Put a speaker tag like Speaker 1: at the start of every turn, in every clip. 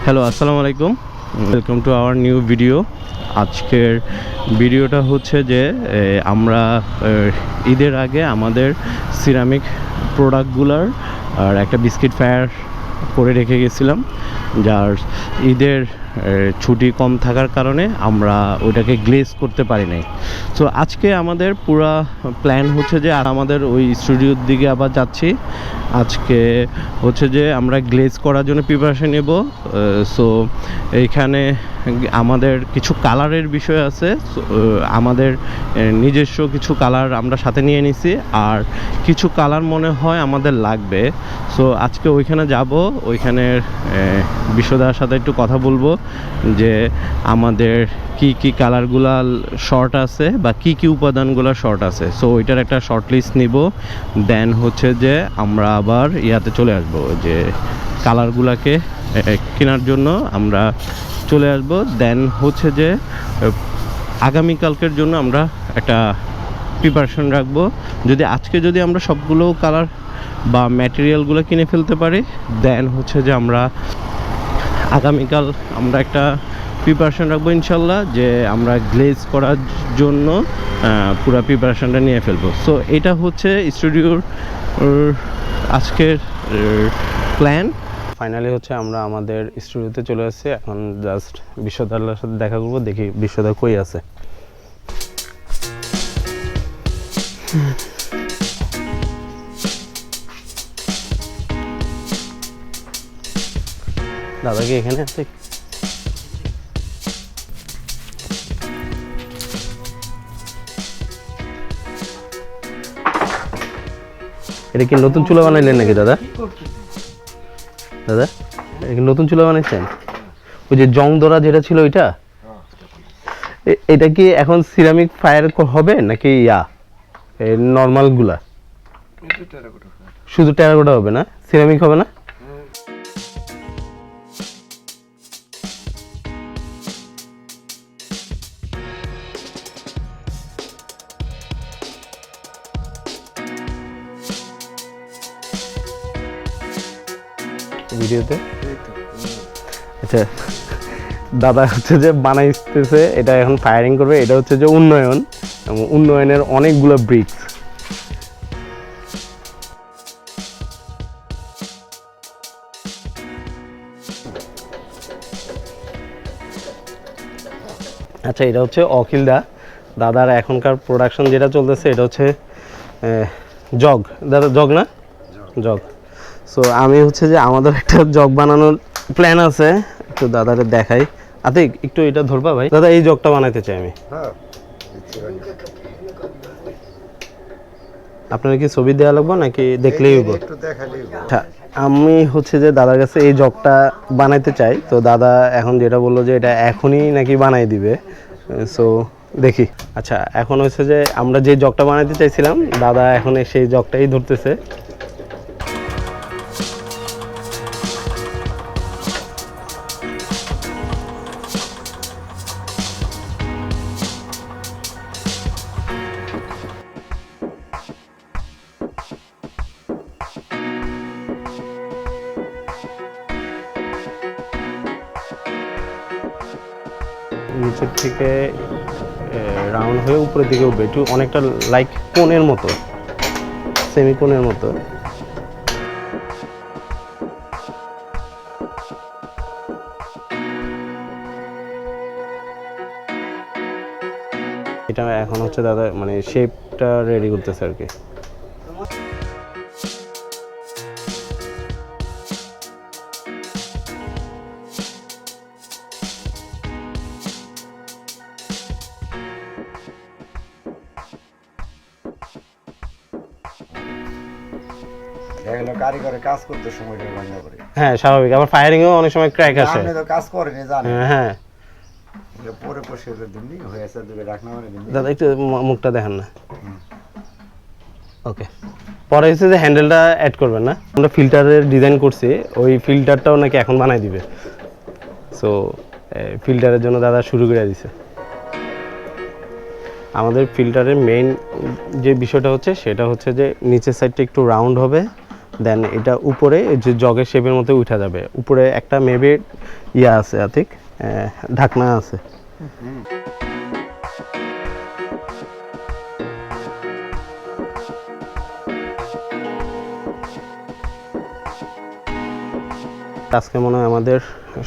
Speaker 1: Hello, আসসালামু আলাইকুম। Welcome to our new video. আজকের ভিডিওটা হচ্ছে যে আমরা ঈদের আগে আমাদের সিরামিক প্রোডাক্টগুলোর আর একটা বিস্কিট ফায়ার করে রেখে গেছিলাম, যার ঈদের ছুটি কম থাকার কারণে আমরা ওইটাকে গ্লেজ করতে পারি নাই। সো আজকে আমাদের পুরা প্ল্যান হচ্ছে যে আর আমাদের ওই স্টুডিওর দিকে আবার যাচ্ছি। আজকে হচ্ছে যে আমরা গ্লেজ করার জন্য প্রিপারেশন নেব। সো এইখানে আমাদের কিছু কালারের বিষয় আছে। আমাদের নিজস্ব কিছু কালার আমরা সাথে নিয়ে নিছি, আর কিছু কালার মনে হয় আমাদের লাগবে। সো আজকে ওইখানে যাব, ওইখানের বিশ্বদার সাথে একটু কথা বলবো যে আমাদের কি কি কালারগুলা শর্ট আছে বা কি কি উপাদানগুলো শর্ট আছে। সো ওইটার একটা শর্ট লিস্ট নিব, দেন হচ্ছে যে আমরা আবার ইয়াতে চলে আসবো যে কালারগুলাকে কেনার জন্য আমরা চলে আসবো। দেন হচ্ছে যে আগামীকালকের জন্য আমরা একটা প্রিপারেশন রাখবো। যদি আমরা সবগুলো কালার বা ম্যাটেরিয়ালগুলো কিনে ফেলতে পারি, দেন হচ্ছে যে আমরা আগামীকাল আমরা একটা প্রিপারেশন রাখবো ইনশাল্লাহ, যে আমরা গ্লেজ করার জন্য পুরো প্রিপারেশনটা নিয়ে ফেলবো। সো এটা হচ্ছে স্টুডিওর আজকের প্ল্যান। ফাইনালি হচ্ছে আমরা আমাদের স্টুডিওতে চলে আসছি। এখন জাস্ট বিশ্বদার সাথে দেখা করবো, দেখি বিশ্বদা কই আছে। দাদা কি এখানে আছে? এটা কি নতুন চুলা বানাইলেন নাকি দাদা? দাদা এটা কি নতুন চুলা বানাইছেন? ওই যে জং ধরা যেটা ছিল ওইটা, এটা কি এখন সিরামিক ফায়ার হবে নাকি নর্মাল গুলা? শুধু টেরাকোটা হবে না, সিরামিক হবে না? ভিডিওতে আচ্ছা, দাদা হচ্ছে যে বানাইতেছে, এটা এখন ফায়ারিং করবে। এটা হচ্ছে যে উন্নয়নের অনেকগুলো ব্রিক্স। আচ্ছা, এটা হচ্ছে অখিলদা দাদার এখনকার প্রোডাকশন যেটা চলতেছে, এটা হচ্ছে জগ। দাদা জগ না? জগ। সো আমি হচ্ছে যে আমাদের একটা জগ বানানোর প্ল্যান আছে, একটু দাদারে দেখাই। আতিক একটু এটা ধরবা ভাই। দাদা এই জগটা বানাইতে চাই আমি। আপনার কি ছবি দেওয়া লাগবে নাকি দেখলেই হইব? আচ্ছা, আমি হচ্ছে যে দাদার কাছে এই জগটা বানাইতে চাই। তো দাদা এখন যেটা বললো যে এটা এখনই নাকি বানাই দিবে। সো দেখি। আচ্ছা, এখন হচ্ছে যে আমরা যে জগটা বানাইতে চাইছিলাম, দাদা এখন সেই জগটাই ধরতেছে। নিচের থেকে রাউন্ড হয়ে উপরের দিকে উঠবে, একটু অনেকটা লাইক কোণের মতো, সেমি কোণের মতো। এটা এখন হচ্ছে দাদা মানে শেপটা রেডি করতেছে আর কি। হ্যাঁ, স্বাভাবিক। আবার ফায়ারিং এও অনেক সময় ক্র্যাক আসে। হ্যাঁ, দাদা একটু মুখটা দেখান না। ওকে, পরে হচ্ছে যে হ্যান্ডেলটা অ্যাড করবেন না, আমরা ফিল্টারের ডিজাইন করছি, ওই ফিল্টারটাও নাকি এখন বানাই দিবে। সো ফিল্টারের জন্য দাদা শুরু করে দিছে। আমাদের ফিল্টারের মেইন যে বিষয়টা হচ্ছে সেটা হচ্ছে যে নিচের সাইডটা একটু রাউন্ড হবে,
Speaker 2: দেন এটা উপরে যে জগের শেপের মতো উঠা যাবে। উপরে একটা মেবি ইয়া আছে আতিক, ঢাকনা আছে। আজকে মনে হয় আমাদের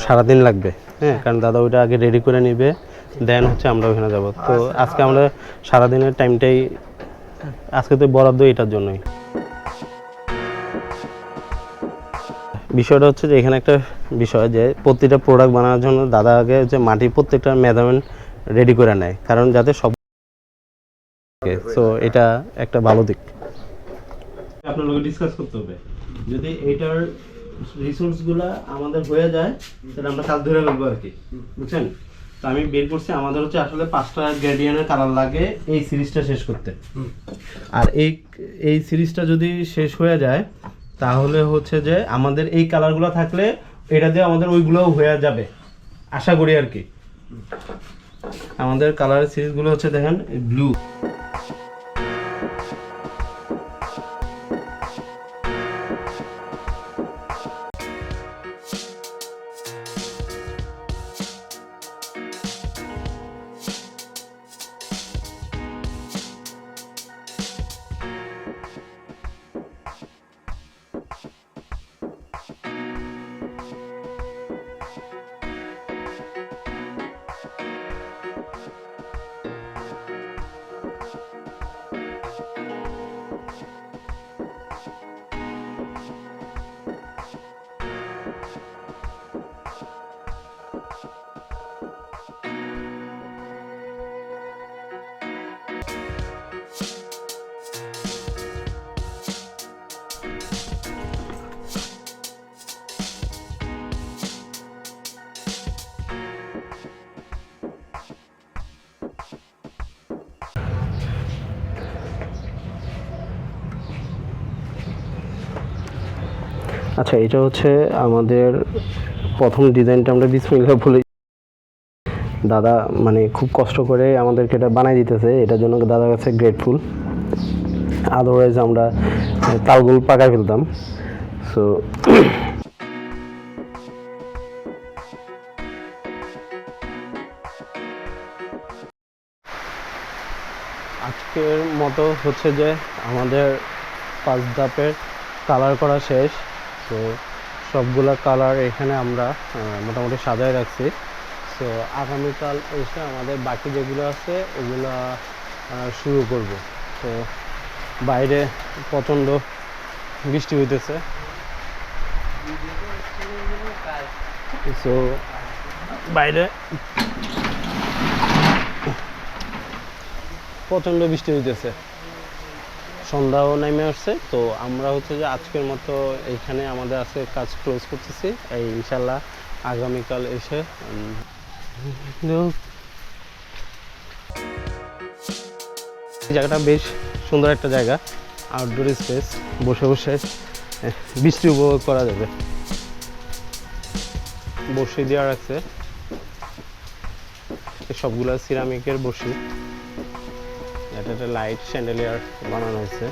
Speaker 2: সারাদিন লাগবে, হ্যাঁ, কারণ দাদা ওইটা আগে রেডি করে নিবে, দেন হচ্ছে আমরা ওখানে যাব। তো আজকে আমরা সারাদিনের টাইমটাই আজকে তো বরাদ্দ এটার জন্যই। বিষয়টা হচ্ছে যে এখানে একটা বিষয় যে প্রতিটা প্রোডাক্ট বানানোর জন্য দাদা আগে হচ্ছে মাটির প্রত্যেকটা মেজারমেন্ট রেডি করে নেয়, কারণ যাতে সব, সো এটা একটা ভালো দিক। আপনার লোকে ডিসকাস করতে হবে, যদি এইটার রিসোর্সগুলো আমাদের হয়ে যায় তাহলে আমরা কাজ ধরে ফেলবো আর কি, বুঝছেন? তো আমি বের করছি আমাদের হচ্ছে আসলে 5টা গ্রেডিয়েন্টের কালার লাগে এই সিরিজটা শেষ করতে। আর এই সিরিজটা যদি শেষ হয়ে যায় তাহলে হচ্ছে যে আমাদের এই কালারগুলো থাকলে এটা দিয়ে আমাদের ওইগুলোও হয়ে যাবে আশা করি আর কি। আমাদের কালারের সিরিজগুলো হচ্ছে দেখেন ব্লু, আচ্ছা এটা হচ্ছে আমাদের প্রথম ডিজাইনটা আমরা বিসমিল্লাহ বলে দাদা মানে খুব কষ্ট করে আমাদেরকে এটা বানাই দিতেছে, এটার জন্য দাদার কাছে গ্রেটফুল। আদারওয়াইজ আমরা তালগুল পাকায় ফেলতাম। সো আজকের মতো হচ্ছে যে আমাদের 5 ধাপের কালার করা শেষ। তো সবগুলা কালার এখানে আমরা মোটামুটি সাজায় রাখছি। সো আগামীকাল এসে আমাদের বাকি যেগুলো আছে ওগুলো শুরু করব। তো বাইরে প্রচণ্ড বৃষ্টি হইতেছে, সো বাইরে প্রচণ্ড বৃষ্টি হইতেছে, সন্ধ্যাও নেমে আসছে। তো আমরা হচ্ছে যে আজকের মতো এইখানে আমাদের আজকে কাজ ক্লোজ করতেছি। এই ইনশাল্লাহ আগামীকাল এসে জায়গাটা বেশ সুন্দর একটা জায়গা, আউটডোর স্পেস, বসে বসে বৃষ্টি উপভোগ করা যাবে। বসি দেওয়া রাখছে, সবগুলা সিরামিকের বসি, এটা একটা লাইট স্যান্ডেলিয়ার বানানো হয়েছে।